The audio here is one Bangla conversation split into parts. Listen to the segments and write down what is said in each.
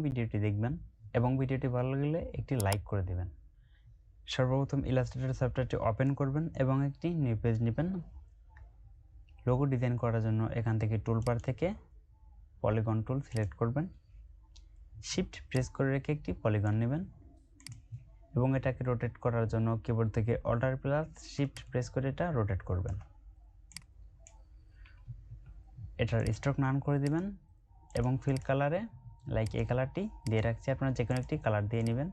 ভিডিওটি দেখবেন এবং ভিডিওটি ভালো লাগলে একটি লাইক করে দিবেন। সর্বপ্রথম ইলাস্ট্রেটর সফটওয়্যারটি ওপেন করবেন এবং একটি নিউ পেজ নেবেন। লোগো ডিজাইন করার জন্য এখান থেকে টুলবার থেকে পলিগন টুল সিলেক্ট করবেন। শিফট প্রেস করে রেখে একটি পলিগন নেবেন এবং এটাকে রোটেট করার জন্য কিবোর্ড থেকে অল্টার প্লাস শিফট প্রেস করে এটা রোটেট করবেন। এটার স্ট্রোক নান করে দিবেন এবং ফিল কালারে লাইক এই কালারটি দিয়ে রাখছি, আপনারা যে কোনো একটি কালার দিয়ে নেবেন।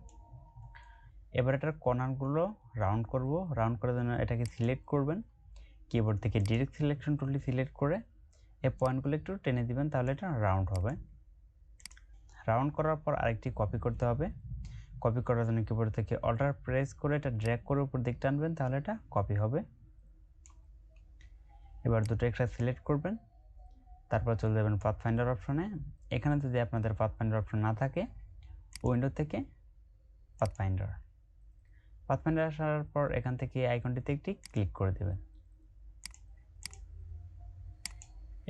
এবার এটার কর্নারগুলো রাউন্ড করব। রাউন্ড করার জন্য এটাকে সিলেক্ট করবেন, কিবোর্ড থেকে ডিরেক্ট সিলেকশন টুলটি সিলেক্ট করে এই পয়েন্টগুলো একটু টেনে দিবেন, তাহলে এটা রাউন্ড হবে। রাউন্ড করার পর আরেকটি কপি করতে হবে। কপি করার জন্য কিবোর্ড থেকে অল্টার প্রেস করে এটা ড্র্যাগ করে উপর দিক টানবেন, তাহলে এটা কপি হবে। এবার দুটো একটা সিলেক্ট করবেন, তারপর চলে যাবেন পাথফাইন্ডার অপশনে। এখানে যদি আপনাদের পাথফাইন্ডার অপশন না থাকে, উইন্ডো থেকে পাথফাইন্ডার আসার পর এখান থেকে আইকনটিতে একটি ক্লিক করে দেবেন।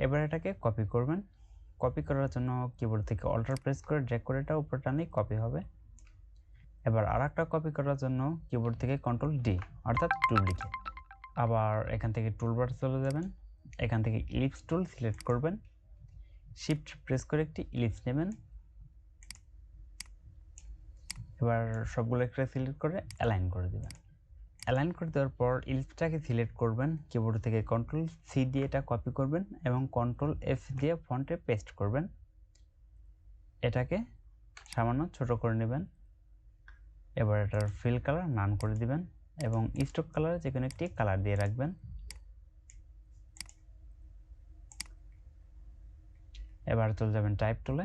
এবার এটাকে কপি করবেন। কপি করার জন্য কিবোর্ড থেকে অল্টার প্রেস করে ড্র্যাগ করে এটা উপর টানলেই কপি হবে। এবার আরেকটা কপি করার জন্য কিবোর্ড থেকে কন্ট্রোল ডি অর্থাৎ ডুপ্লিকেট। আবার এখান থেকে টুলবার চলে যাবেন, এখান থেকে ইলিপস টুল সিলেক্ট করবেন, শিফট প্রেস করে একটি ইলিপস নেবেন। এবার সবগুলো একটা সিলেক্ট করে অ্যালাইন করে দেবেন। অ্যালাইন করে দেওয়ার পর ইলিপসটাকে সিলেক্ট করবেন, কিবোর্ড থেকে কন্ট্রোল সি দিয়ে এটা কপি করবেন এবং কন্ট্রোল এফ দিয়ে ফন্টে পেস্ট করবেন। এটাকে সামান্য ছোট করে নেবেন। এবার এটার ফিল কালার নান করে দিবেন এবং স্ট্রোক কালার যে কোনো একটি কালার দিয়ে রাখবেন। এবার চলে যাবেন টাইপ টুলে,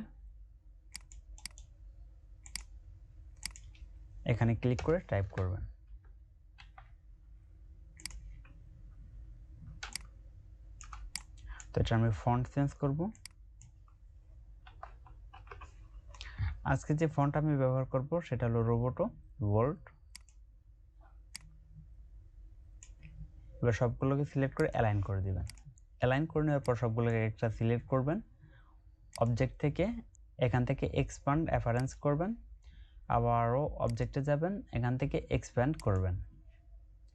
এখানে ক্লিক করে টাইপ করবেন। তো এটা আমি ফন্ট চেঞ্জ করব। আজকে যে ফন্ট আমি ব্যবহার করব সেটা হলো রোবোটো বোল্ড। এবার সবগুলোকে সিলেক্ট করে অ্যালাইন করে দিবেন। অ্যালাইন করে নেওয়ার পর সবগুলোকে একটা সিলেক্ট করবেন, অবজেক্ট থেকে এখান থেকে এক্সপ্যান্ড অ্যাপারেন্স করবেন, আবারও অবজেক্টে যাবেন, এখান থেকে এক্সপ্যান্ড করবেন।